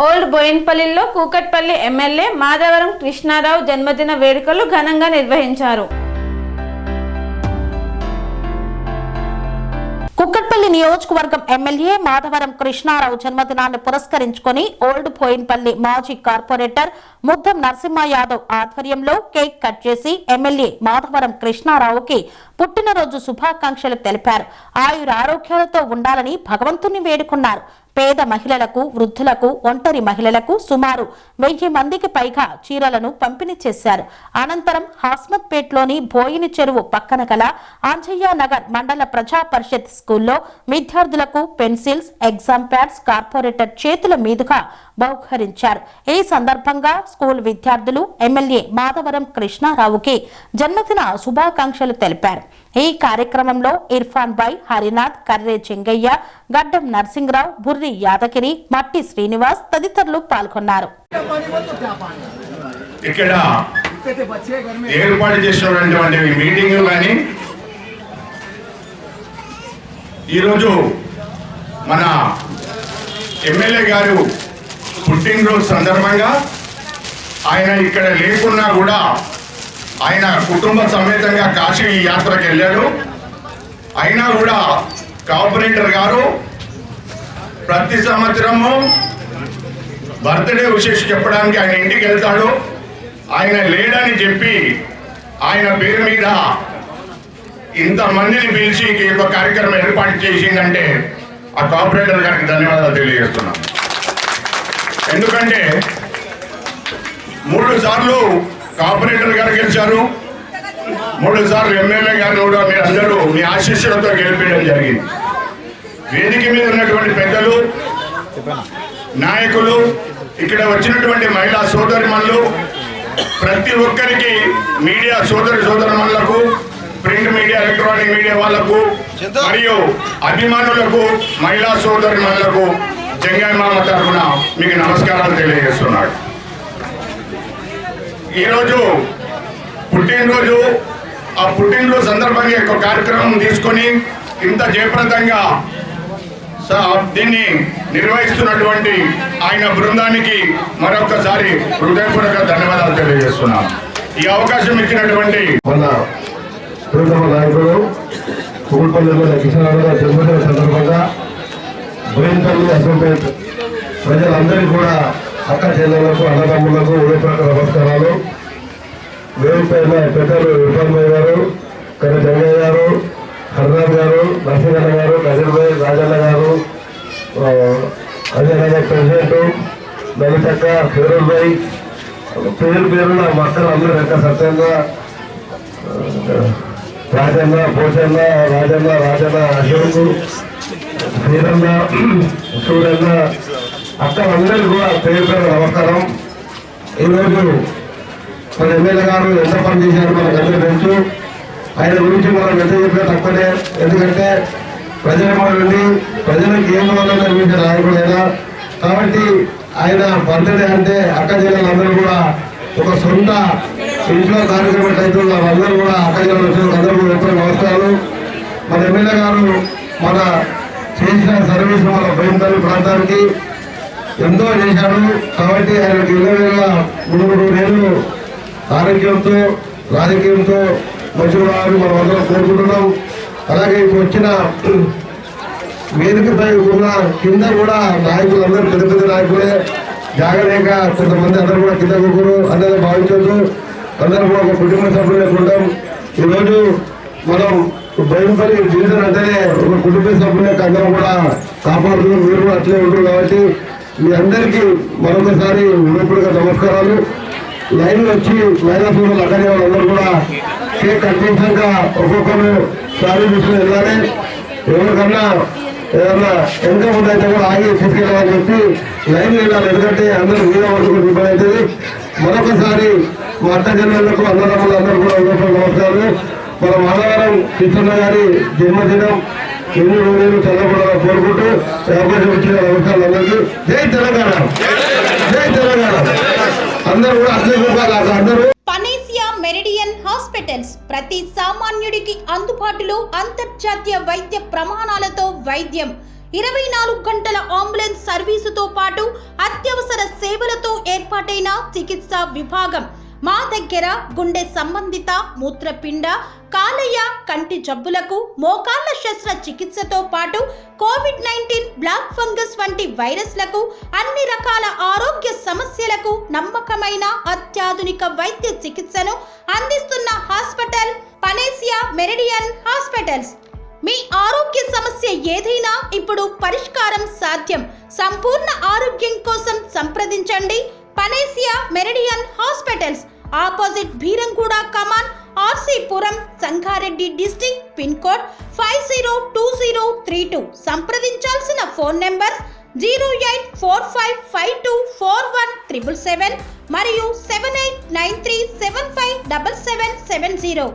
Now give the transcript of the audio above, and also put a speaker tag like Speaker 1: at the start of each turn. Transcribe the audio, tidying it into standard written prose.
Speaker 1: Old బోయిన్పల్లిలో Kukatpally MLA Madhavaram Krishnarao జన్మదిన వేడుకలు ఘనంగా నిర్వహించారు.
Speaker 2: కుక్కట్పల్లి నియోజకవర్గం ఎమ్మెల్యే మాధవరం కృష్ణారావు జన్మదినాన్ని పురస్కరించుకొని ఓల్డ్ బోయిన్పల్లి మాజీ కార్పొరేటర్ ముద్దం నరసింహ యాదవ్ ఆధ్వర్యంలో కేక్ కట్ చేసి ఎమ్మెల్యే మాధవరం కృష్ణారావుకి పుట్టినరోజు శుభాకాంక్షలు తెలిపారు. ఆయుర ఆరోగ్యాలతో ఉండాలని భగవంతుని వేడుకున్నారు. పేద మహిళలకు, వృద్ధులకు, ఒంటరి మహిళలకు సుమారు 1000 మందికి పైగా చీరలను పంపిణీ చేశారు. అనంతరం హాస్మత్పేట్లోని బోయిని చెరువు పక్కన గల ఆంజయ్య నగర్ మండల ప్రజా పరిషత్ స్కూల్లో విద్యార్థులకు పెన్సిల్స్, ఎగ్జామ్ ప్యాడ్స్ కార్పొరేటర్ చేతుల మీదుగా బహుకరించారు. ఈ సందర్భంగా స్కూల్ విద్యార్థులు ఎమ్మెల్యే మాధవరం కృష్ణారావుకి జన్మదిన శుభాకాంక్షలు తెలిపారు. ఈ కార్యక్రమంలో ఇర్ఫాన్ బాయ్, హరినాథ్, కర్రే చెంగయ్య, గడ్డం నర్సింగరావు, బుర్రి యాదగిరి, మట్టి శ్రీనివాస్ తదితరులు పాల్గొన్నారు.
Speaker 3: ఇక్కడ ఏర్పాటు చేసినటువంటి మీటింగ్ కానీ ఈరోజు మన ఎమ్మెల్యే గారు పుట్టినరోజు సందర్భంగా ఆయన ఇక్కడ లేకున్నా కూడా ఆయన కుటుంబ సమేతంగా కాశీ యాత్రకు వెళ్ళాడు. అయినా కూడా కార్పొరేటర్ గారు ప్రతి సంవత్సరము బర్త్డే విషెస్ చెప్పడానికి ఆయన ఇంటికి వెళ్తాడు. ఆయన లేడని చెప్పి ఆయన పేరు మీద ఇంతమందిని పిలిచి ఒక కార్యక్రమం ఏర్పాటు చేసిందంటే ఆ కార్పొరేటర్ గారికి ధన్యవాదాలు తెలియజేస్తున్నాం. ఎందుకంటే 3 సార్లు కార్పొరేటర్ గారు గెలిచారు, 3 సార్లు ఎమ్మెల్యే గారు కూడా మీరందరూ మీ ఆశీస్సులతో గెలిపించడం జరిగింది. వేదిక మీద ఉన్నటువంటి పెద్దలు, నాయకులు, ఇక్కడ వచ్చినటువంటి మహిళా సోదరిమణులు, ప్రతి ఒక్కరికి మీడియా సోదరుమణులకు, ప్రింట్ మీడియా, ఎలక్ట్రానిక్ మీడియా వాళ్లకు మరియు అభిమానులకు, మహిళా సోదరిమణులకు జంగాయి మామ తరఫున మీకు నమస్కారాలు తెలియజేస్తున్నాడు. ఈరోజు పుట్టినరోజు, ఆ పుట్టినరోజు సందర్భంగా ఒక కార్యక్రమం తీసుకొని ఇంత జయప్రదంగా దీన్ని నిర్వహిస్తున్నటువంటి ఆయన బృందానికి మరొకసారి హృదయపూర్వక ధన్యవాదాలు తెలియజేస్తున్నాను. ఈ అవకాశం ఇచ్చినటువంటి
Speaker 4: మన ప్రియతమ నాయకుడు కూకట్పల్లి కిషన్రావు జన్మదిన సందర్భంగా బోయిన్పల్లి అసంపేట్ ప్రజలందరికీ కూడా అక్క చెల్లెలకు, అన్నదమ్ములకు హృదయపూర్వక నమస్కారాలు. వేదికపైన పెద్దలు ఇర్ఫాన్ భాయ్ గారు, కర్ర జంగయ్య గారు, హర్నాథ్ గారు, నరసింహన్న గారు, నజీర్ భాయ్, రాజన్న గారు, అజయ్ నగర్ ప్రెసిడెంట్ లలితక్క, ఫిరోజ్ భాయ్, పేరున మక్కలు అందరూ లెక్క సత్యంగా, రాజన్న, పోచన్న, రాజన్న, అశోక్, వీరన్న, సూరన్న, అక్కలందరికీ కూడా పేరు నమస్కారం. ఈరోజు మన ఎమ్మెల్యే గారు ఎంత పని చేశారు మనకు అందరూ తెలుసు. ఆయన గురించి మనం ఎంత చెప్పినా తక్కువనే. ఎందుకంటే ప్రజల నుండి ప్రజలకు ఏం వల్ల నిర్మించిన నాయకుడైనా కాబట్టి ఆయన బర్త్డే అంటే అక్క జిల్లాలందరూ కూడా ఒక సొంత ఇంట్లో కార్యక్రమం అయితే వాళ్ళందరూ కూడా అక్క జిల్లాలో వచ్చిన అందరూ కూడా ఎప్పుడు నమస్కారాలు. మన ఎమ్మెల్యే గారు మన చేసిన సర్వీస్ మన బోయిన్పల్లి ప్రాంతానికి ఎంతో చేశాడు. కాబట్టి ఆయనకు 20 ఏళ్ళు ఆరోగ్యంతో, రాజకీయంతో మంచిగా రావాలని మనం అందరం కోరుకుంటున్నాం. అలాగే ఇప్పుడు వచ్చిన వేదికపై ఉన్న కింద కూడా నాయకులందరూ పెద్ద నాయకులే జాగలేక కొంతమంది అందరూ కూడా కింద కూరు అందరూ భావించొద్దు. అందరూ కూడా ఒక కుటుంబ సభ్యులే ఉంటాం. ఈరోజు మనం బోయిన్పల్లి డివిజన్ అంటేనే ఒక కుటుంబ సభ్యులే అందరూ కూడా కాపాడుతున్నారు. మీరు కూడా అట్లే ఉంటారు. కాబట్టి మీ అందరికీ మరొకసారి హృదయపూర్వక నమస్కారాలు. లైన్ వచ్చి మహిళా సోదరులు అక్కడే వాళ్ళందరూ కూడా కేక్ కట్ చేశాక ఒక్కొక్కరు సారీ తీసుకుని వెళ్ళాలి. ఎవరికన్నా ఏదన్నా ఎంత ముందు అయితే కూడా ఆగి తీసుకెళ్ళాలని చెప్పి లైన్ వెళ్ళాలి. ఎందుకంటే అందరూ మీద పడుకుని ఇబ్బంది అవుతుంది. మరొకసారి మా అక్క జిల్లాలకు అన్నదమ్ములు అందరూ కూడా నమస్కారాలు. మన మాధవరం కృష్ణ గారి జన్మదినం ఎన్ని రోజులు చల్లకూడదని కోరుకుంటూ అవకాశం ఇచ్చిన నమస్కారాలు అందరికీ. జై తెలంగాణ, జై తెలంగాణ. అందరూ కూడా అందరూ
Speaker 5: పనేసియా మెరిడియన్ హాస్పిటల్స్ ప్రతి సామాన్యుడికి అందుబాటులో అంతర్జాతీయ వైద్య ప్రమాణాలతో వైద్యం. 24 గంటల అంబులెన్స్ సర్వీసుతో పాటు అత్యవసర సేవలతో ఏర్పాటైన చికిత్సా విభాగం. మా దగ్గర గుండె సంబంధిత, మూత్రపిండ, కాలేయ, కంటి జబ్బులకు, మోకాళ్ల శస్త్ర చికిత్సతో పాటు కోవిడ్-19, బ్లాక్ ఫంగస్ వంటి వైరస్లకు, అన్ని రకాల ఆరోగ్య సమస్యలకు నమ్మకమైన అత్యాధునిక వైద్య చికిత్సను అందిస్తున్న హాస్పిటల్ పనేసియా మెరిడియన్ హాస్పిటల్స్. మీ ఆరోగ్య సమస్య ఏదైనా ఇప్పుడు పరిష్కారం సాధ్యం. సంపూర్ణ ఆరోగ్యం కోసం సంప్రదించండి Panacea Meridian hospitals. Opposite Bheeramguda Kaman, RC Puram, Sangareddy district. Pin code 502032. సంప్రదించాల్సిన ఫోన్ నెంబర్ 0845524177 మరియు 7893757770.